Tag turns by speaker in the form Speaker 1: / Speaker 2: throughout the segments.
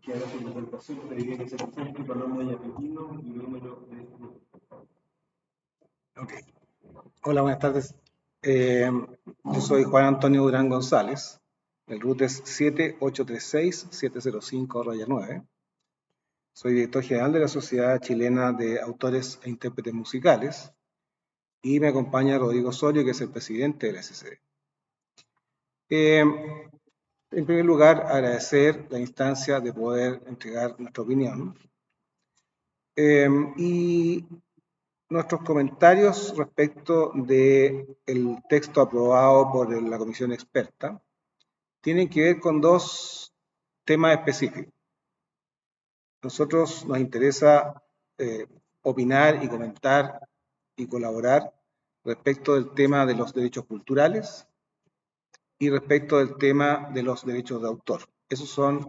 Speaker 1: que haga su presentación, pediría que se presente con nombre y apellido y número de grupo.
Speaker 2: Ok. Hola, buenas tardes. Yo soy Juan Antonio Durán González. El root es 7836-705-9. Soy director general de la Sociedad Chilena de Autores e Intérpretes Musicales y me acompaña Rodrigo Osorio, que es el presidente de la SCD. En primer lugar, agradecer la instancia de poder entregar nuestra opinión y nuestros comentarios respecto del texto aprobado por la comisión experta tienen que ver con dos temas específicos. Nosotros nos interesa opinar y comentar y colaborar respecto del tema de los derechos culturales y respecto del tema de los derechos de autor. Esos son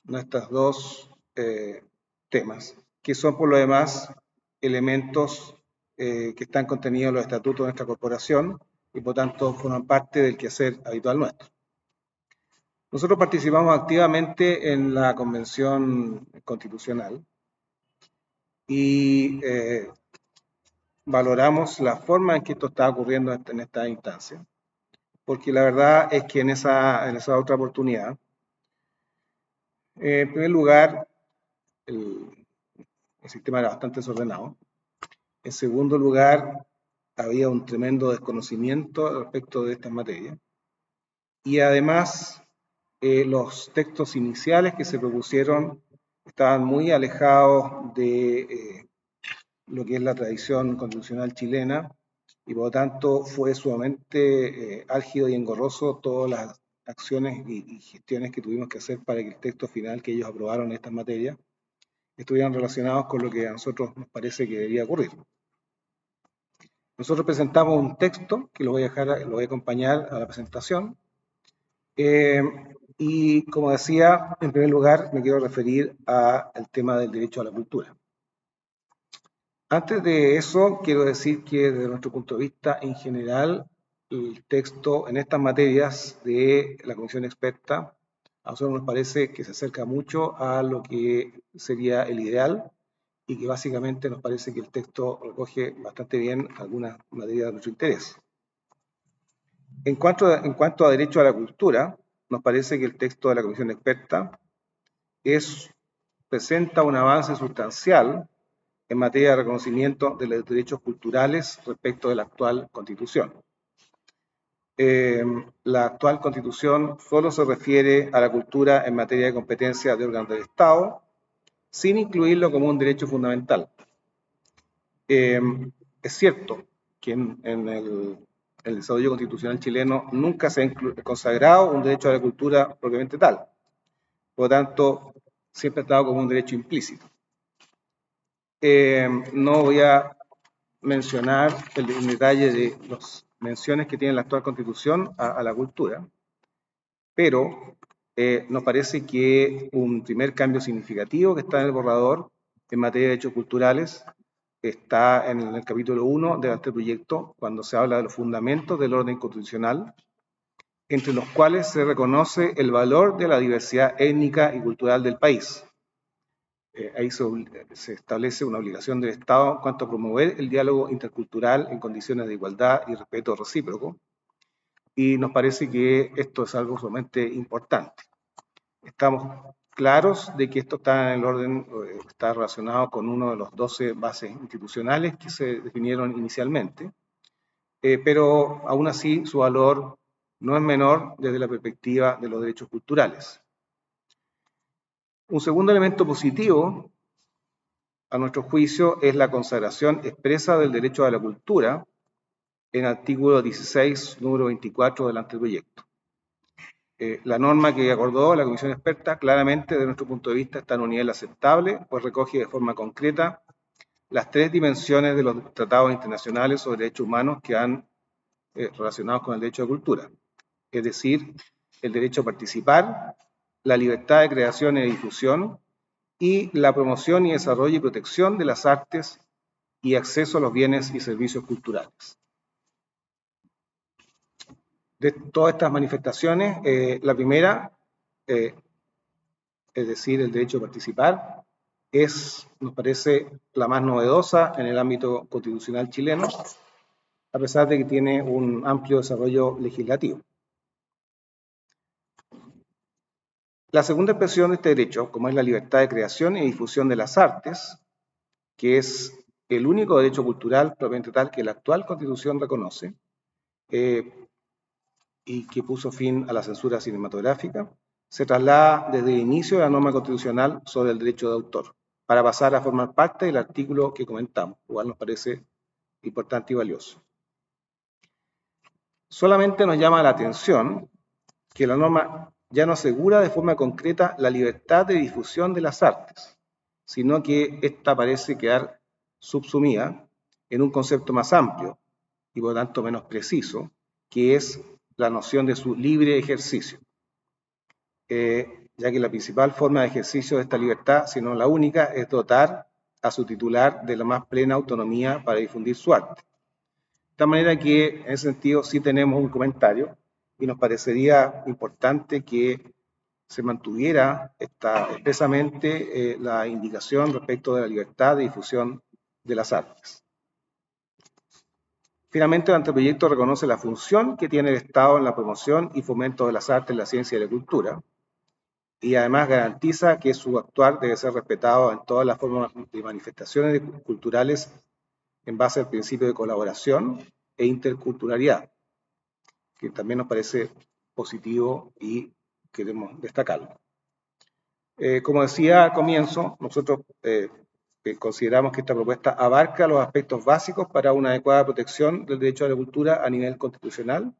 Speaker 2: nuestros dos temas, que son por lo demás elementos que están contenidos en los estatutos de nuestra corporación y por tanto forman parte del quehacer habitual nuestro. Nosotros participamos activamente en la Convención Constitucional y valoramos la forma en que esto está ocurriendo en esta instancia, porque la verdad es que en esa otra oportunidad, en primer lugar, el sistema era bastante desordenado. En segundo lugar, había un tremendo desconocimiento respecto de estas materias. Y además, los textos iniciales que se propusieron estaban muy alejados de lo que es la tradición constitucional chilena y por lo tanto fue sumamente álgido y engorroso todas las acciones y gestiones que tuvimos que hacer para que el texto final que ellos aprobaron en estas materias estuvieran relacionados con lo que a nosotros nos parece que debería ocurrir. Nosotros presentamos un texto que lo voy a acompañar a la presentación. Y como decía, en primer lugar me quiero referir al tema del derecho a la cultura. Antes de eso, quiero decir que desde nuestro punto de vista, en general, el texto en estas materias de la comisión experta, a nosotros nos parece que se acerca mucho a lo que sería el ideal y que básicamente nos parece que el texto recoge bastante bien algunas materias de nuestro interés. En cuanto a derecho a la cultura, nos parece que el texto de la comisión experta presenta un avance sustancial en materia de reconocimiento de los derechos culturales respecto de la actual Constitución. La actual Constitución solo se refiere a la cultura en materia de competencia de órganos del Estado, sin incluirlo como un derecho fundamental. Es cierto que en el desarrollo constitucional chileno nunca se ha consagrado un derecho a la cultura propiamente tal. Por lo tanto, siempre ha estado como un derecho implícito. No voy a mencionar en detalle de las menciones que tiene la actual Constitución a la cultura, pero nos parece que un primer cambio significativo que está en el borrador en materia de derechos culturales está en el capítulo 1 del anteproyecto, cuando se habla de los fundamentos del orden constitucional, entre los cuales se reconoce el valor de la diversidad étnica y cultural del país. Ahí se establece una obligación del Estado en cuanto a promover el diálogo intercultural en condiciones de igualdad y respeto recíproco, y nos parece que esto es algo sumamente importante. Estamos claros de que esto está en el orden, está relacionado con uno de los 12 bases institucionales que se definieron inicialmente, pero aún así su valor no es menor desde la perspectiva de los derechos culturales. Un segundo elemento positivo, a nuestro juicio, es la consagración expresa del derecho a la cultura en el artículo 16, número 24 del anteproyecto. La norma que acordó la comisión experta claramente, desde nuestro punto de vista, está en un nivel aceptable, pues recoge de forma concreta las tres dimensiones de los tratados internacionales sobre derechos humanos que han relacionados con el derecho a cultura, es decir, el derecho a participar, la libertad de creación y difusión y la promoción y desarrollo y protección de las artes y acceso a los bienes y servicios culturales. De todas estas manifestaciones, la primera es decir, el derecho a participar, nos parece la más novedosa en el ámbito constitucional chileno, a pesar de que tiene un amplio desarrollo legislativo. La segunda expresión de este derecho, como es la libertad de creación y difusión de las artes, que es el único derecho cultural propiamente tal que la actual Constitución reconoce, y que puso fin a la censura cinematográfica, se traslada desde el inicio de la norma constitucional sobre el derecho de autor, para pasar a formar parte del artículo que comentamos, igual nos parece importante y valioso. Solamente nos llama la atención que la norma ya no asegura de forma concreta la libertad de difusión de las artes, sino que esta parece quedar subsumida en un concepto más amplio y por lo tanto menos preciso, que es la noción de su libre ejercicio, ya que la principal forma de ejercicio de esta libertad, si no la única, es dotar a su titular de la más plena autonomía para difundir su arte. De tal manera que en ese sentido sí tenemos un comentario y nos parecería importante que se mantuviera expresamente la indicación respecto de la libertad de difusión de las artes. Finalmente, el anteproyecto reconoce la función que tiene el Estado en la promoción y fomento de las artes, la ciencia y la cultura, y además garantiza que su actuar debe ser respetado en todas las formas de manifestaciones culturales en base al principio de colaboración e interculturalidad, que también nos parece positivo y queremos destacarlo. Como decía al comienzo, nosotros consideramos que esta propuesta abarca los aspectos básicos para una adecuada protección del derecho a la cultura a nivel constitucional,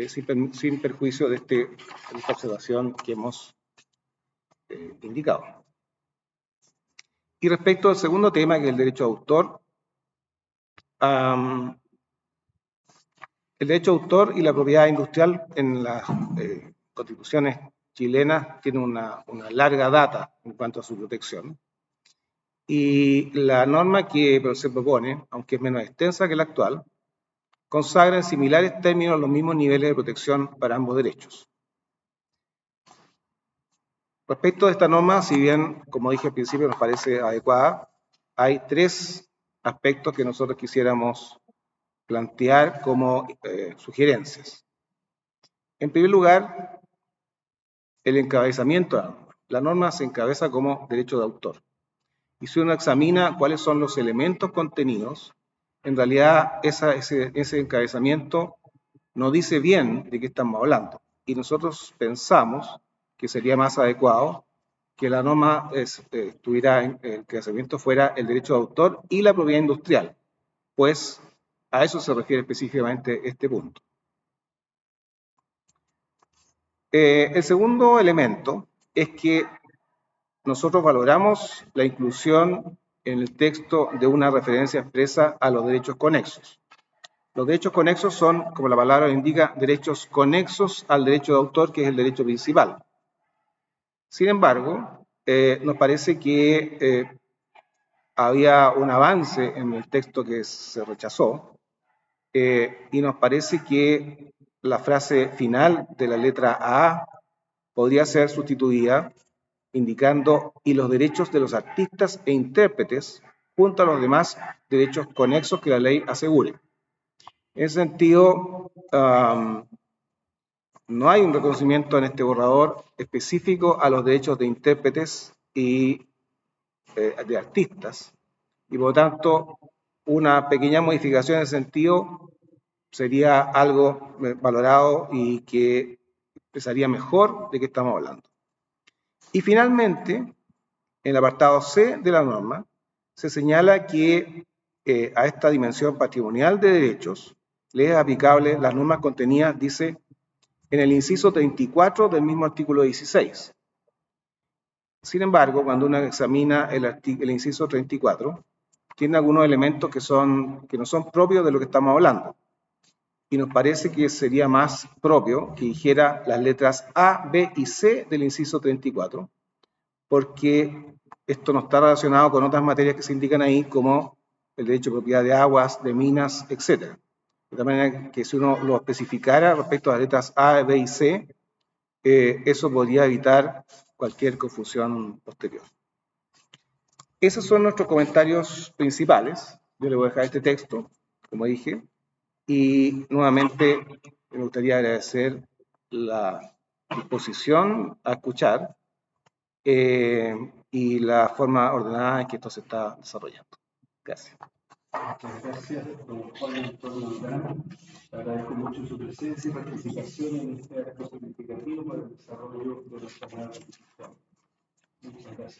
Speaker 2: sin perjuicio de esta observación que hemos indicado. Y respecto al segundo tema, que es el derecho de autor, el derecho de autor y la propiedad industrial en las constituciones chilenas tienen una larga data en cuanto a su protección. Y la norma que se propone, aunque es menos extensa que la actual, consagra en similares términos los mismos niveles de protección para ambos derechos. Respecto a esta norma, si bien, como dije al principio, nos parece adecuada, hay tres aspectos que nosotros quisiéramos plantear como sugerencias. En primer lugar, el encabezamiento de la norma. La norma se encabeza como derecho de autor. Y si uno examina cuáles son los elementos contenidos, en realidad ese encabezamiento no dice bien de qué estamos hablando. Y nosotros pensamos que sería más adecuado que la norma tuviera el encabezamiento fuera el derecho de autor y la propiedad industrial, pues a eso se refiere específicamente este punto. El segundo elemento es que nosotros valoramos la inclusión en el texto de una referencia expresa a los derechos conexos. Los derechos conexos son, como la palabra indica, derechos conexos al derecho de autor, que es el derecho principal. Sin embargo, nos parece que había un avance en el texto que se rechazó, y nos parece que la frase final de la letra A podría ser sustituida indicando y los derechos de los artistas e intérpretes junto a los demás derechos conexos que la ley asegure. En ese sentido, no hay un reconocimiento en este borrador específico a los derechos de intérpretes y de artistas, y por lo tanto una pequeña modificación en ese sentido sería algo valorado y que expresaría mejor de qué estamos hablando. Y finalmente, en el apartado C de la norma, se señala que a esta dimensión patrimonial de derechos le es aplicable las normas contenidas, dice, en el inciso 34 del mismo artículo 16. Sin embargo, cuando uno examina el inciso 34, tiene algunos elementos que no son propios de lo que estamos hablando. Y nos parece que sería más propio que dijera las letras A, B y C del inciso 34, porque esto no está relacionado con otras materias que se indican ahí, como el derecho de propiedad de aguas, de minas, etc. De tal manera que si uno lo especificara respecto a las letras A, B y C, eso podría evitar cualquier confusión posterior. Esos son nuestros comentarios principales. Yo le voy a dejar este texto, como dije, y nuevamente me gustaría agradecer la disposición a escuchar y la forma ordenada en que esto se está desarrollando. Gracias.
Speaker 1: Muchas gracias, don Juan Antonio Durán. Agradezco mucho su presencia y participación en este acto significativo para el desarrollo de nuestra nueva institución. Muchas gracias.